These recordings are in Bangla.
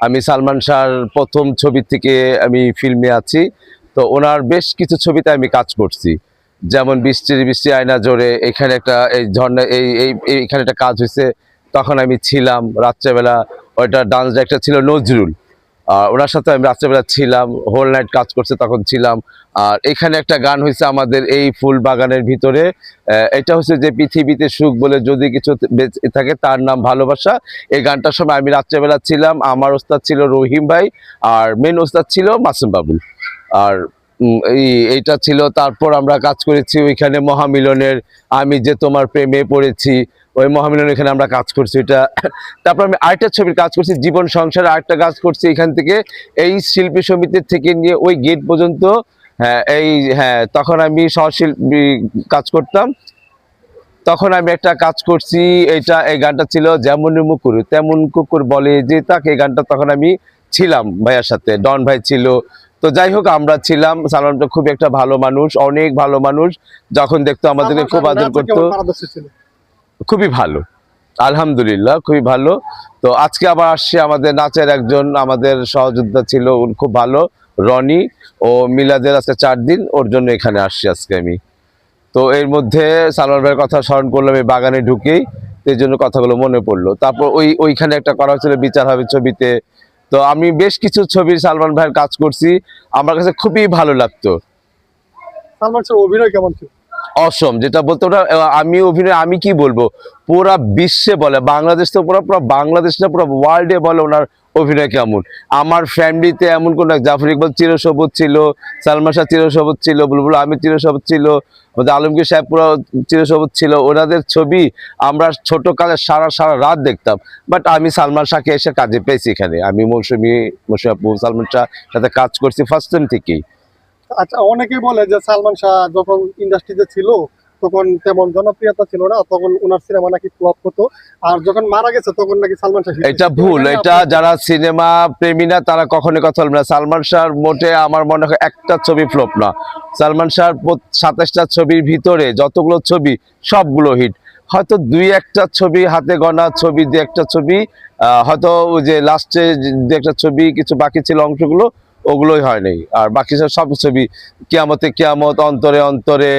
আমি সালমান শাহর প্রথম ছবি থেকে আমি ফিল্মে আছি। তো ওনার বেশ কিছু ছবিতে আমি কাজ করছি, যেমন বৃষ্টি বৃষ্টি আয়না জোরে, এখানে একটা এই ঝর্ণা এইখানে একটা কাজ হয়েছে, তখন আমি ছিলাম রাত্রেবেলা। ওইটা ডান্স ডাইরেক্টর ছিল নজরুল, আর ওনার সাথে আমি রাত্রেবেলা ছিলাম, হোল নাইট কাজ করছে তখন ছিলাম। আর এখানে একটা গান হয়েছে আমাদের এই ফুল বাগানের ভিতরে, এটা হচ্ছে যে পৃথিবীতে সুখ বলে যদি কিছু বেঁচে থাকে তার নাম ভালোবাসা। এই গানটার সময় আমি রাত্রেবেলা ছিলাম, আমার ওস্তাদ ছিল রহিম ভাই, আর মেন ওস্তাদ ছিল মাসুম বাবুল। আর এইটা ছিল। তারপর আমরা কাজ করেছি ওইখানে মহামিলনের আমি যে তোমার প্রেমে পড়েছি, ওই মহামিলন এখানে আমরা কাজ করছি এটা। তারপর আমি আরেকটা ছবির কাজ করছি জীবন সংসারে, আরেকটা কাজ করছি এখান থেকে এই শিল্পী সমিতির থেকে নিয়ে ওই গেট পর্যন্ত। হ্যাঁ হ্যাঁ, তখন আমি সহশিল্পী কাজ করতাম। তখন আমি একটা কাজ করছি, এই গানটা ছিল যেমন মুকুর তেমন কুকুর বলে যে তাকে, এই গানটা তখন আমি ছিলাম ভাইয়ার সাথে, ডন ভাই ছিল। তো যাই হোক আমরা ছিলাম। সালমান খুব একটা ভালো মানুষ, অনেক ভালো মানুষ, যখন দেখতো আমাদেরকে খুব আদর করতো। খুবই ভালো, আলহামদুলিল্লাহ খুবই ভালো। তো আজকে আবার আসছে আমাদের নাচের একজন আমাদের সহযোদ্ধা ছিল, খুব ভালো, রনি। ও মিলাদের আজকে 4 দিন, ওর জন্য এখানে আসছি আজকে আমি। তো এর মধ্যে সালমান ভাইয়ের কথা স্মরণ করলাম এই বাগানে ঢুকেই, এই জন্য কথাগুলো মনে পড়লো। তারপর ওইখানে একটা করা হয়েছিল বিচার হবে ছবিতে। তো আমি বেশ কিছু ছবির সালমান ভাইয়ের কাজ করছি, আমার কাছে খুবই ভালো লাগতো। সালমান শাহর অভিনয় কেমন ছিল? অসম, যেটা বলতে ওটা আমি অভিনয় আমি কি বলবো, পুরা বিশ্বে বলে, বাংলাদেশ তো পুরো পুরো বাংলাদেশ না পুরো ওয়ার্ল্ডে বলে ওনার অভিনয় কেমন। আমার ফ্যামিলিতে এমন কোন জাফর ইকবাল চিরসবুজ ছিল, সালমান শাহ চিরসবুজ ছিল, বুলবুল আহমেদ চিরসবুজ ছিল, আলমগীর সাহেব পুরো চিরসবুজ ছিল। ওনাদের ছবি আমরা ছোট কালে সারা সারা রাত দেখতাম। বাট আমি সালমান শাহকে এসে কাজে পেয়েছি এখানে, আমি মৌসুমী আপু সালমান শাহ সাথে কাজ করছি ফার্স্ট টাইম থেকেই। আচ্ছা, অনেকেই বলে যে সালমান শাহ যখন ইন্ডাস্ট্রিতে ছিল তখন তেমন জনপ্রিয়তা ছিল না, তখন ওনার সিনেমা নাকি ফ্লপ হতো, আর যখন মারা গেছে তখন নাকি সালমান শাহ। এটা ভুল, এটা যারা সিনেমা প্রেমী না তারা কখনোই কথা বলবে না। সালমান শাহর মোটে আমার মনে হয় একটা ছবি ফ্লপ না। সালমান শাহর 27টা ছবির ভিতরে যতগুলো ছবি সবগুলো হিট। হয়তো 2-1টা ছবি, হাতে গোনা ছবি, 2-1টা ছবি হয়তো ওই যে লাস্টে 2-1টা ছবি কিছু বাকি ছিল অংশগুলো, ওগুলোই হয় নাই। আর বাকি সব ছবি, কিয়ামতে কিয়ামত, অন্তরে অন্তরে,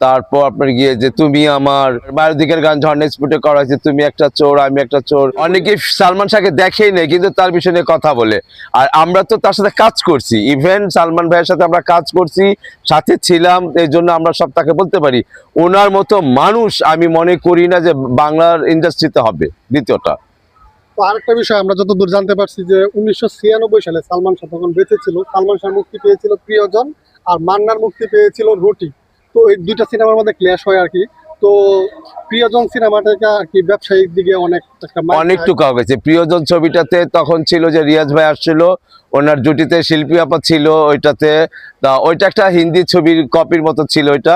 তারপর আপনার গিয়ে যে তুমি আমার, মায়ের দিকের গান ঝর্ণা স্পুটে করা হয়েছে, তুমি একটা চোর আমি একটা চোর। অনেকে সালমান শাহকে দেখেই নেই কিন্তু তার বিষয় নিয়ে কথা বলে। আর আমরা তো তার সাথে কাজ করছি, ইভেন সালমান ভাইয়ের সাথে আমরা কাজ করছি, সাথে ছিলাম, এই জন্য আমরা সব তাকে বলতে পারি। ওনার মতো মানুষ আমি মনে করি না যে বাংলার ইন্ডাস্ট্রিতে হবে। দ্বিতীয়টা আরেকটা বিষয় আমরা যতদূর জানতে পারছি যে 1996 সালে সালমান শাহ তখন বেঁচে ছিল, সালমান শাহ মুক্তি পেয়েছিল প্রিয়জন, আর মান্নার মুক্তি পেয়েছিল রুটি। তো এই দুইটা সিনেমার মধ্যে ক্ল্যাশ হয় আর কি। তো প্রিয়জন সিনেমাটাকে আর কি ব্যবসায়িক দিকে অনেক টুকা গেছে। প্রিয়জন ছবিটাতে তখন ছিল যে রিয়াজ ভাই আসছিল, ওনার জুটিতে শিল্পী আপা ছিল ওইটাতে। ওইটা একটা হিন্দি ছবির কপির মতো ছিল ওইটা।